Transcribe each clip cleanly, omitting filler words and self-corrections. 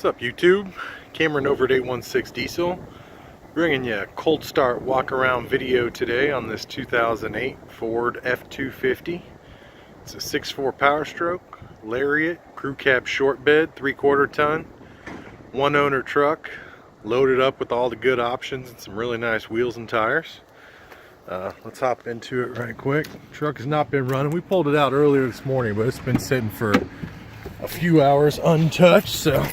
What's up, YouTube? Cameron over at 816 Diesel, bringing you a cold start walk around video today on this 2008 Ford F250. It's a 6.4 Powerstroke Lariat crew cab short bed, 3/4 ton, one owner truck, loaded up with all the good options and some really nice wheels and tires. Let's hop into it right quick. Truck has not been running. We pulled it out earlier this morning, but it's been sitting for a few hours untouched, so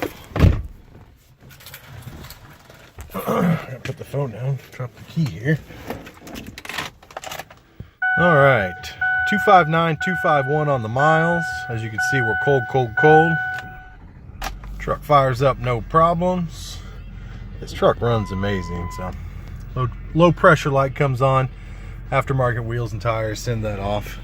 gotta put the phone down, drop the key here. All right, 259, 251 on the miles. As you can see, we're cold. Truck fires up, no problems. This truck runs amazing. So low pressure light comes on. Aftermarket wheels and tires, send that off.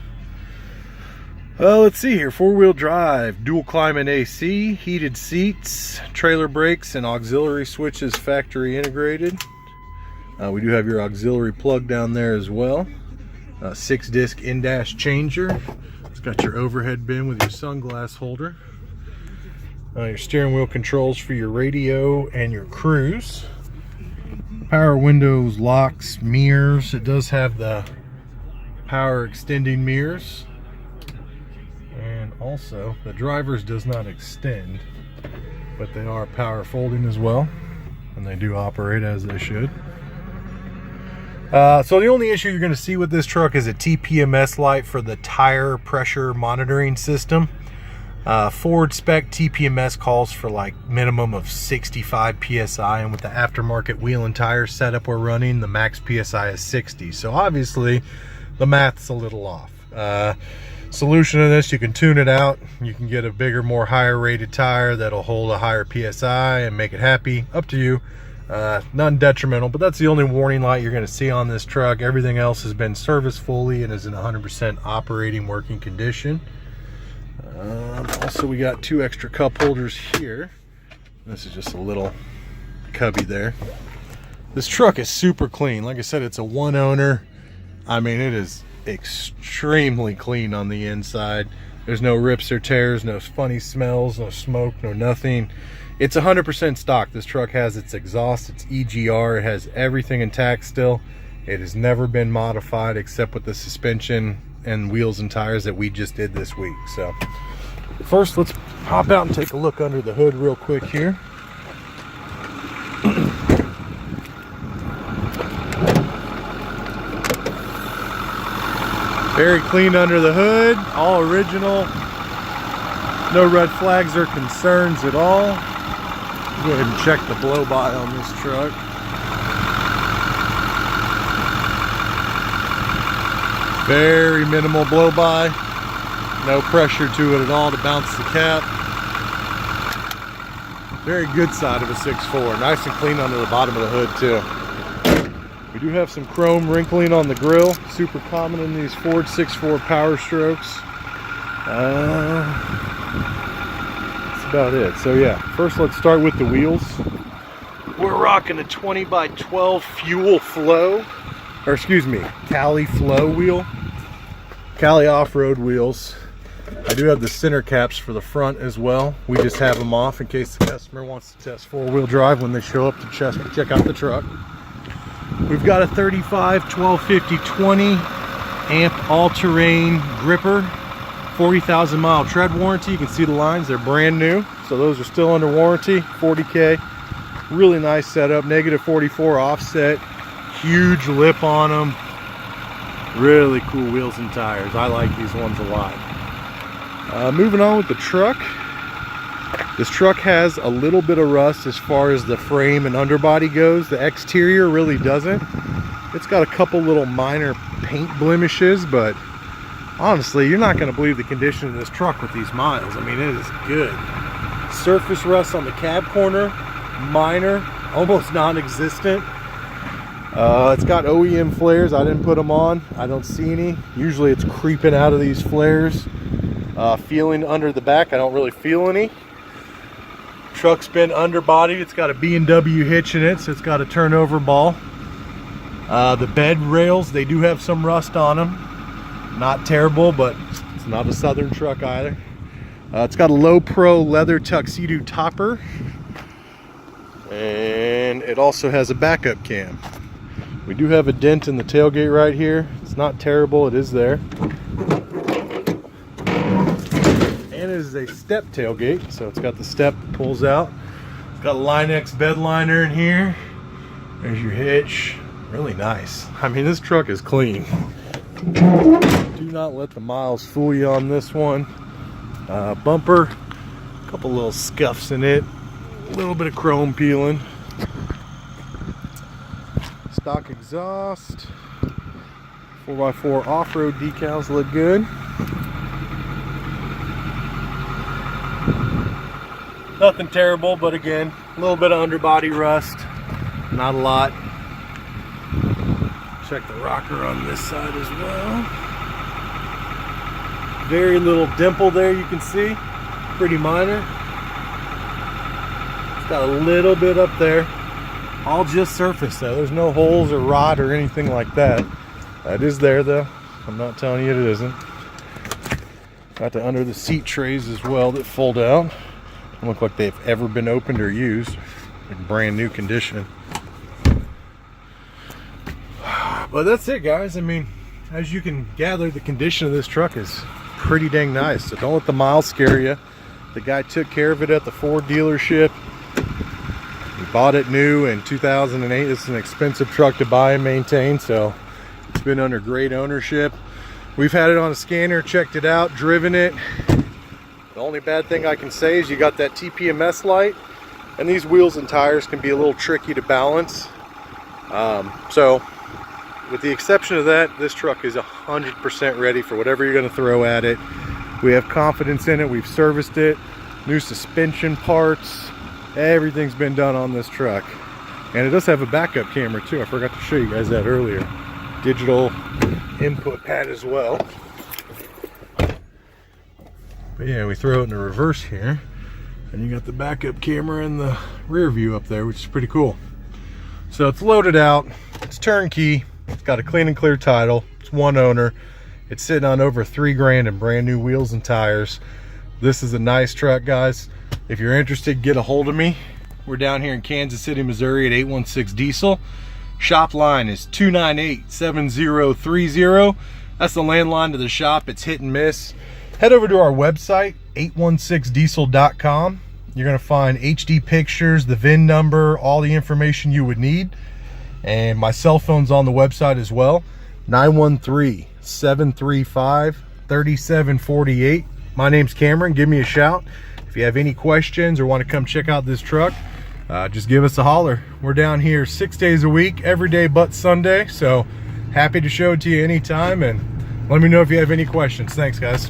Let's see here, 4-wheel drive, dual climate AC, heated seats, trailer brakes, and auxiliary switches factory integrated. We do have your auxiliary plug down there as well. 6-disc in-dash changer. It's got your overhead bin with your sunglass holder. Your steering wheel controls for your radio and your cruise. Power windows, locks, mirrors. It does have the power extending mirrors. And also, the driver's does not extend, but they are power folding as well, and they do operate as they should. So the only issue you're going to see with this truck is a Tpms light for the tire pressure monitoring system. Ford spec Tpms calls for like minimum of 65 psi, and with the aftermarket wheel and tire setup we're running, the max psi is 60. So obviously the math's a little off. Solution to this, you can tune it out. You can get a bigger, more higher rated tire that'll hold a higher psi and make it happy. Up to you. None detrimental, but that's the only warning light you're going to see on this truck. Everything else has been serviced fully and is in 100% operating working condition. Also, we got 2 extra cup holders here. This is just a little cubby there. This truck is super clean. Like I said, it's a one owner. I mean, it is extremely clean on the inside. There's no rips or tears, no funny smells, no smoke, no nothing. It's 100% stock. This truck has its exhaust, its EGR, it has everything intact still. It has never been modified except with the suspension and wheels and tires that we just did this week. So first, let's hop out and take a look under the hood real quick here. Very clean under the hood, all original. No red flags or concerns at all. Go ahead and check the blow by on this truck. Very minimal blow by. No pressure to it at all to bounce the cap. Very good side of a 6.4. Nice and clean under the bottom of the hood too. We do have some chrome wrinkling on the grill, super common in these Ford 6.4 Powerstrokes. That's about it. So yeah, first let's start with the wheels. We're rocking a 20x12 fuel flow, or excuse me, Cali flow wheel. Cali Offroad wheels. I do have the center caps for the front as well. We just have them off in case the customer wants to test 4-wheel drive when they show up to check out the truck. We've got a 35 1250 20 amp all-terrain gripper, 40,000 mile tread warranty. You can see the lines, they're brand new, so those are still under warranty. 40K, really nice setup, negative 44 offset, huge lip on them, really cool wheels and tires. I like these ones a lot. Moving on with the truck. This truck has a little bit of rust as far as the frame and underbody goes. The exterior really doesn't. It's got a couple little minor paint blemishes, but honestly, you're not going to believe the condition of this truck with these miles. I mean, it is good. Surface rust on the cab corner, minor, almost non-existent. It's got OEM flares. I didn't put them on. I don't see any. Usually it's creeping out of these flares. Feeling under the back, I don't really feel any. Truck's been underbodied. It's got a B&W hitch in it, so it's got a turnover ball. The bed rails, they do have some rust on them. Not terrible, but it's not a Southern truck either. It's got a low pro leather tuxedo topper. And it also has a backup cam. We do have a dent in the tailgate right here. It's not terrible, it is there. And it is a step tailgate, so it's got the step that pulls out. It's got a LineX Bedliner in here. There's your hitch. Really nice. I mean, this truck is clean. Do not let the miles fool you on this one. Bumper, a couple little scuffs in it, a little bit of chrome peeling. Stock exhaust, 4x4 off-road decals look good. Nothing terrible, but again, a little bit of underbody rust, not a lot. Check the rocker on this side as well. Very little dimple there, you can see, pretty minor. It's got a little bit up there. All just surface though. There's no holes or rot or anything like that. That is there though. I'm not telling you it isn't. Got the under the seat trays as well that fold out. Don't look like they've ever been opened or used. In brand new condition. But that's it, guys. I mean, as you can gather, the condition of this truck is pretty dang nice. So don't let the miles scare you. The guy took care of it at the Ford dealership. We bought it new in 2008. This is an expensive truck to buy and maintain, so it's been under great ownership. We've had it on a scanner, checked it out, driven it. The only bad thing I can say is you got that Tpms light, and these wheels and tires can be a little tricky to balance. So with the exception of that, this truck is 100% ready for whatever you're going to throw at it. We have confidence in it. We've serviced it, new suspension parts. Everything's been done on this truck. And it does have a backup camera too. I forgot to show you guys that earlier. Digital input pad as well. But yeah, we throw it in the reverse here. And you got the backup camera in the rear view up there, which is pretty cool. So it's loaded out. It's turnkey. It's got a clean and clear title. It's one owner. It's sitting on over $3 grand in brand new wheels and tires. This is a nice truck, guys. If you're interested, get a hold of me. We're down here in Kansas City, Missouri at 816 Diesel. Shop line is 298-7030. That's the landline to the shop. It's hit and miss. Head over to our website, 816diesel.com. You're going to find HD pictures, the VIN number, all the information you would need. And my cell phone's on the website as well, 913-735-3748. My name's Cameron. Give me a shout. If you have any questions or want to come check out this truck, just give us a holler. We're down here 6 days a week, every day but Sunday. So happy to show it to you anytime, and let me know if you have any questions. Thanks, guys.